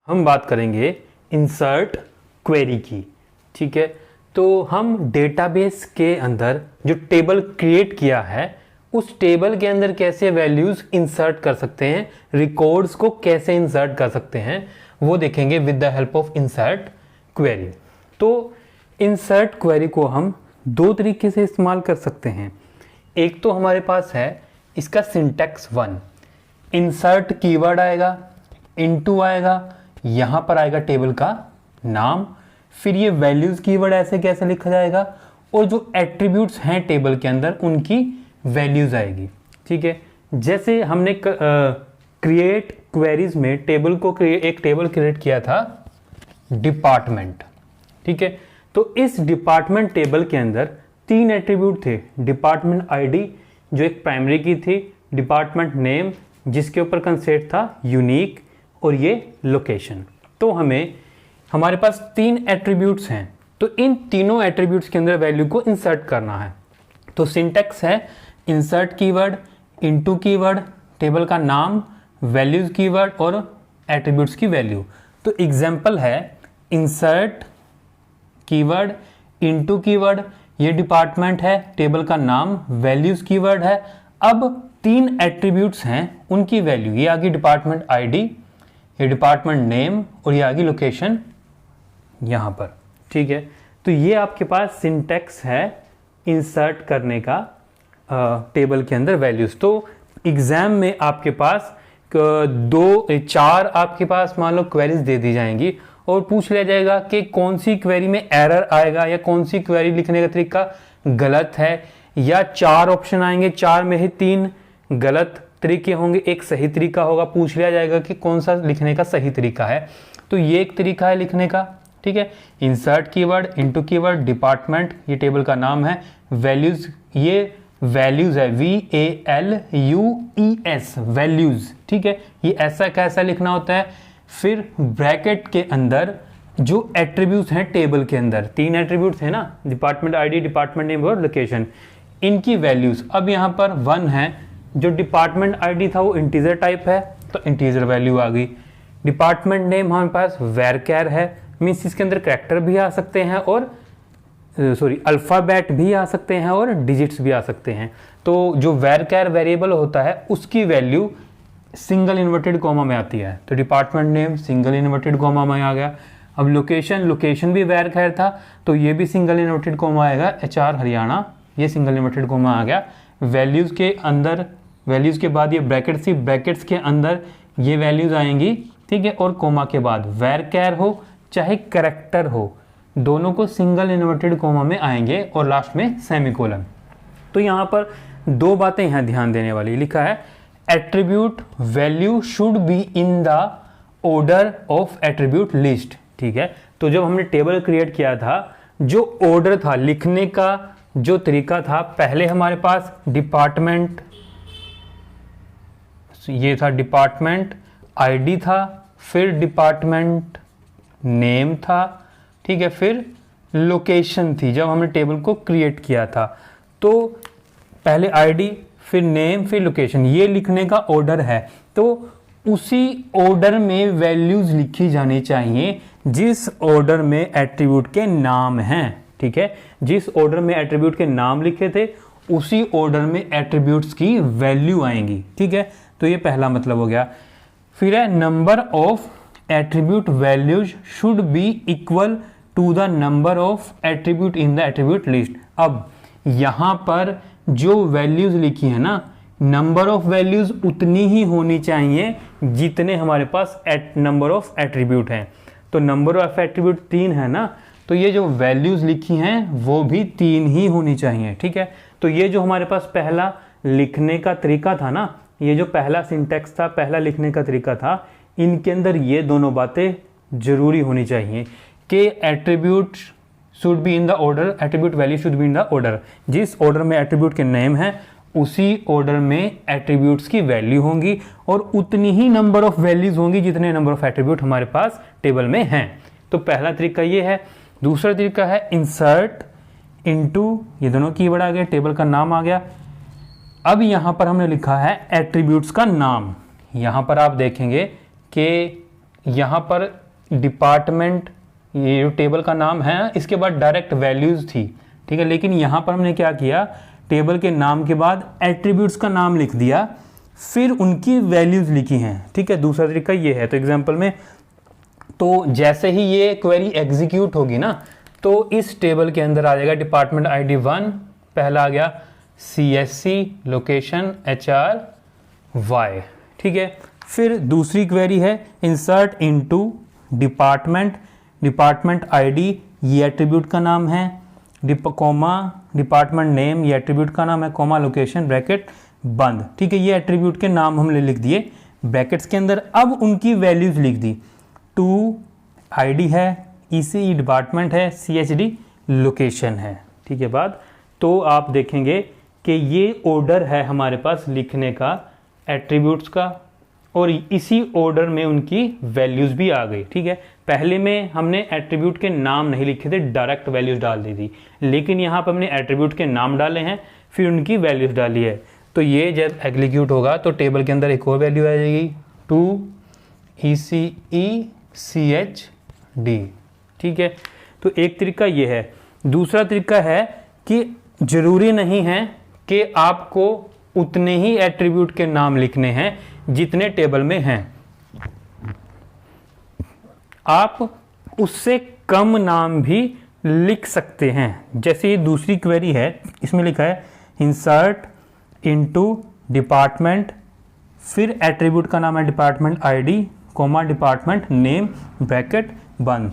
हम बात करेंगे इंसर्ट क्वेरी की। ठीक है, तो हम डेटाबेस के अंदर जो टेबल क्रिएट किया है उस टेबल के अंदर कैसे वैल्यूज इंसर्ट कर सकते हैं, रिकॉर्ड्स को कैसे इंसर्ट कर सकते हैं, वो देखेंगे with the help of insert query. तो इंसर्ट क्वेरी को हम दो तरीके से इस्तेमाल कर सकते हैं। एक तो हमारे पास है इसका सिंटैक्स 1, इंसर्ट कीवर्ड आएगा, इनटू आएगा, यहाँ पर आएगा टेबल का नाम, फिर ये वैल्यूज कीवर्ड ऐसे कैसे लिखा जाएगा और जो एट्रीब्यूट्स हैं टेबल के अंदर उनकी वैल्यूज आएगी। ठीक है, जैसे हमने क्रिएट क्वेरीज में एक टेबल क्रिएट किया था डिपार्टमेंट। ठीक है, तो इस डिपार्टमेंट टेबल के अंदर 3 एट्रीब्यूट थे, डिपार्टमेंट आईडी जो एक प्राइमरी की थी, डिपार्टमेंट नेम जिसके ऊपर कंसेप्ट था यूनिक, और ये लोकेशन। तो हमारे पास 3 एट्रीब्यूट्स हैं, तो इन तीनों एट्रीब्यूट्स के अंदर वैल्यू को इंसर्ट करना है। तो सिंटैक्स है insert keyword, into keyword, table का नाम, वैल्यूज कीवर्ड और एट्रीब्यूट्स की वैल्यू। तो एग्जांपल है इंसर्ट कीवर्ड, इनटू कीवर्ड, ये डिपार्टमेंट है, टेबल का नाम, वैल्यूज कीवर्ड है। अब 3 एट्रीब्यूट्स हैं, उनकी वैल्यू, ये आ गई डिपार्टमेंट आईडी, ये डिपार्टमेंट नेम और ये आ गई लोकेशन यहाँ पर। ठीक है, तो ये आपके पास सिंटैक्स है इंसर्ट करने का टेबल के अंदर वैल्यूज। तो एग्जाम में आपके पास 4 आपके पास मान लो क्वेरीज दे दी जाएंगी और पूछ लिया जाएगा कि कौन सी क्वेरी में एरर आएगा या कौन सी क्वेरी लिखने का तरीका गलत है, या 4 ऑप्शन आएंगे, 4 में ही 3 गलत तरीके होंगे, एक सही तरीका होगा। पूछ लिया जाएगा कि कौन सा लिखने का सही तरीका है। तो ये एक तरीका है लिखने का। ठीक है, insert keyword, into keyword, department ये टेबल का नाम है, वैल्यूज ये वैल्यूज है VALUES वैल्यूज। ठीक है, ये ऐसा कैसा लिखना होता है। फिर ब्रैकेट के अंदर जो एट्रीब्यूट्स हैं टेबल के अंदर, 3 एट्रीब्यूट्स हैं ना, डिपार्टमेंट आईडी, डिपार्टमेंट नेम और लोकेशन, इनकी वैल्यूज। अब यहाँ पर 1 है, जो डिपार्टमेंट आईडी था वो इंटीजर टाइप है तो इंटीजर वैल्यू आ गई। डिपार्टमेंट नेम हमारे पास varchar है, मीन्स इसके अंदर कैरेक्टर भी आ सकते हैं और अल्फ़ाबेट भी आ सकते हैं और डिजिट्स भी आ सकते हैं। तो जो varchar वेरिएबल होता है उसकी वैल्यू सिंगल इन्वर्टेड कॉमा में आती है, तो department name single inverted comma में आ गया। अब लोकेशन भी varchar था तो ये भी सिंगल इन्वर्टेड कॉमा आएगा, HR हरियाणा, ये सिंगल इन्वर्टेड कॉमा आ गया। वैल्यूज़ के अंदर, वैल्यूज़ के बाद ये ब्रैकेट थी, ब्रैकेट्स के अंदर ये वैल्यूज़ आएंगी। ठीक है, और कोमा के बाद varchar हो चाहे करेक्टर हो, दोनों को सिंगल इन्वर्टेड कोमा में आएंगे और लास्ट में सेमीकोलन। तो यहाँ पर 2 बातें यहाँ ध्यान देने वाली, लिखा है attribute value should be in the order of attribute list. ठीक है, तो जब हमने टेबल क्रिएट किया था, जो ऑर्डर था लिखने का, जो तरीका था, पहले हमारे पास डिपार्टमेंट, ये था डिपार्टमेंट आईडी था, फिर डिपार्टमेंट नेम था, ठीक है, फिर लोकेशन थी जब हमने टेबल को क्रिएट किया था। तो पहले आईडी, फिर नेम, फिर लोकेशन, ये लिखने का ऑर्डर है। तो उसी ऑर्डर में वैल्यूज लिखी जानी चाहिए जिस ऑर्डर में एट्रीब्यूट के नाम हैं। ठीक है, जिस ऑर्डर में एट्रीब्यूट के नाम लिखे थे उसी ऑर्डर में एट्रीब्यूट्स की वैल्यू आएंगी। ठीक है, तो ये पहला मतलब हो गया। फिर है number of attribute values should be equal to the number of attribute in the attribute list. अब यहाँ पर जो वैल्यूज लिखी है ना, नंबर ऑफ वैल्यूज उतनी ही होनी चाहिए जितने हमारे पास नंबर ऑफ एट्रीब्यूट हैं। तो नंबर ऑफ एट्रीब्यूट 3 है ना, तो ये जो वैल्यूज लिखी हैं वो भी 3 ही होनी चाहिए। ठीक है, तो ये जो हमारे पास पहला लिखने का तरीका था ना, ये जो पहला सिंटैक्स था, पहला लिखने का तरीका था, इनके अंदर ये दोनों बातें जरूरी होनी चाहिए कि attribute should be in the order, attribute value should be in the order. जिस ऑर्डर में एट्रीब्यूट के नेम है उसी ऑर्डर में एट्रीब्यूट्स की वैल्यू होंगी और उतनी ही नंबर ऑफ वैल्यूज होंगी जितने नंबर ऑफ एट्रीब्यूट हमारे पास टेबल में हैं। तो पहला तरीका ये है। दूसरा तरीका है इंसर्ट इनटू, ये दोनों कीवर्ड आ गए, टेबल का नाम आ गया। अब यहाँ पर हमने लिखा है एट्रीब्यूट्स का नाम। यहाँ पर आप देखेंगे कि यहाँ पर डिपार्टमेंट, ये जो टेबल का नाम है इसके बाद डायरेक्ट वैल्यूज़ थी, ठीक है, लेकिन यहाँ पर हमने क्या किया, टेबल के नाम के बाद एट्रीब्यूट्स का नाम लिख दिया, फिर उनकी वैल्यूज़ लिखी हैं, ठीक है। दूसरा तरीका ये है। तो एग्जांपल में, तो जैसे ही ये क्वेरी एग्जीक्यूट होगी ना, तो इस टेबल के अंदर आ जाएगा डिपार्टमेंट ID 1, पहला आ गया CSC, लोकेशन HRY, ठीक है। फिर दूसरी क्वेरी है insert into department, department ID ये एट्रीब्यूट का नाम है, कॉमा डिपार्टमेंट नेम ये एट्रीब्यूट का नाम है, कॉमा लोकेशन ब्रैकेट बंद, ठीक है। ये एट्रीब्यूट के नाम हमने लिख दिए ब्रैकेट्स के अंदर। अब उनकी वैल्यूज लिख दी, 2 ID है, ECE डिपार्टमेंट है, CHD लोकेशन है, ठीक है। बात तो आप देखेंगे कि ये ऑर्डर है हमारे पास लिखने का एट्रीब्यूट्स का, और इसी ऑर्डर में उनकी वैल्यूज़ भी आ गई, ठीक है। पहले में हमने एट्रीब्यूट के नाम नहीं लिखे थे, डायरेक्ट वैल्यूज़ डाल दी थी, लेकिन यहाँ पर हमने एट्रीब्यूट के नाम डाले हैं, फिर उनकी वैल्यूज़ डाली है। तो ये जब एग्जीक्यूट होगा तो टेबल के अंदर एक और वैल्यू आ जाएगी, 2 ECE CHD, ठीक है। तो एक तरीका ये है। दूसरा तरीका है कि ज़रूरी नहीं है कि आपको उतने ही एट्रीब्यूट के नाम लिखने हैं जितने टेबल में हैं, आप उससे कम नाम भी लिख सकते हैं। जैसे ये दूसरी क्वेरी है, इसमें लिखा है इंसर्ट इनटू डिपार्टमेंट, फिर एट्रीब्यूट का नाम है department ID, comma department name bracket बंद।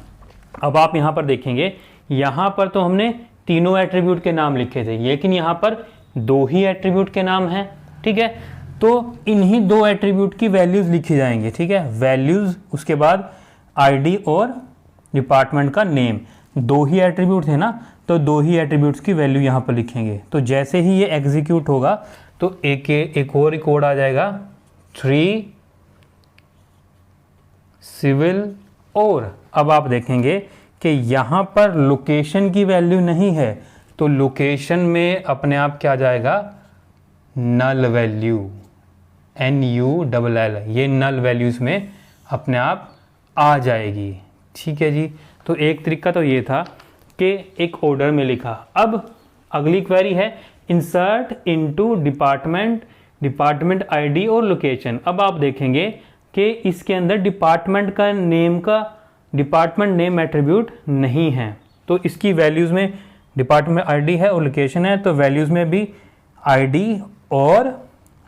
अब आप यहाँ पर देखेंगे, यहाँ पर तो हमने तीनों एट्रीब्यूट के नाम लिखे थे, लेकिन यहाँ पर 2 ही एट्रीब्यूट के नाम हैं, ठीक है। तो इन्हीं 2 एट्रीब्यूट की वैल्यूज़ लिखी जाएंगी, ठीक है। वैल्यूज़, उसके बाद ID और डिपार्टमेंट का नेम, 2 ही एट्रीब्यूट थे ना, तो 2 ही एट्रीब्यूट्स की वैल्यू यहाँ पर लिखेंगे। तो जैसे ही ये एग्जीक्यूट होगा तो एक और कोड आ जाएगा, 3 सिविल। और अब आप देखेंगे कि यहाँ पर लोकेशन की वैल्यू नहीं है, तो लोकेशन में अपने आप क्या जाएगा, नल वैल्यू, NULL, ये नल वैल्यूज में अपने आप आ जाएगी, ठीक है जी। तो एक तरीका तो ये था कि एक ऑर्डर में लिखा। अब अगली क्वेरी है insert into department, department ID और लोकेशन। अब आप देखेंगे कि इसके अंदर डिपार्टमेंट नेम एट्रीब्यूट नहीं है, तो इसकी वैल्यूज़ में डिपार्टमेंट ID है और लोकेशन है, तो वैल्यूज़ में भी ID और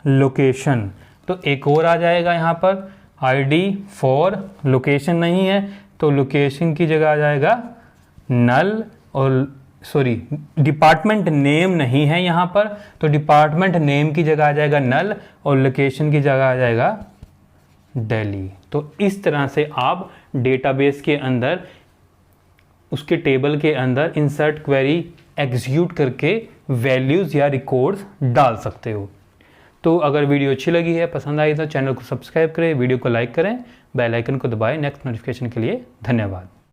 लोकेशन। तो एक और आ जाएगा यहाँ पर ID फॉर, लोकेशन नहीं है तो लोकेशन की जगह आ जाएगा नल, और सॉरी डिपार्टमेंट नेम नहीं है यहाँ पर, तो डिपार्टमेंट नेम की जगह आ जाएगा नल, और लोकेशन की जगह आ जाएगा दिल्ली। तो इस तरह से आप डेटाबेस के अंदर, उसके टेबल के अंदर इंसर्ट क्वेरी एग्जीक्यूट करके वैल्यूज़ या रिकॉर्ड्स डाल सकते हो। तो अगर वीडियो अच्छी लगी है, पसंद आई तो चैनल को सब्सक्राइब करें, वीडियो को लाइक करें, बेल आइकन को दबाएं नेक्स्ट नोटिफिकेशन के लिए। धन्यवाद।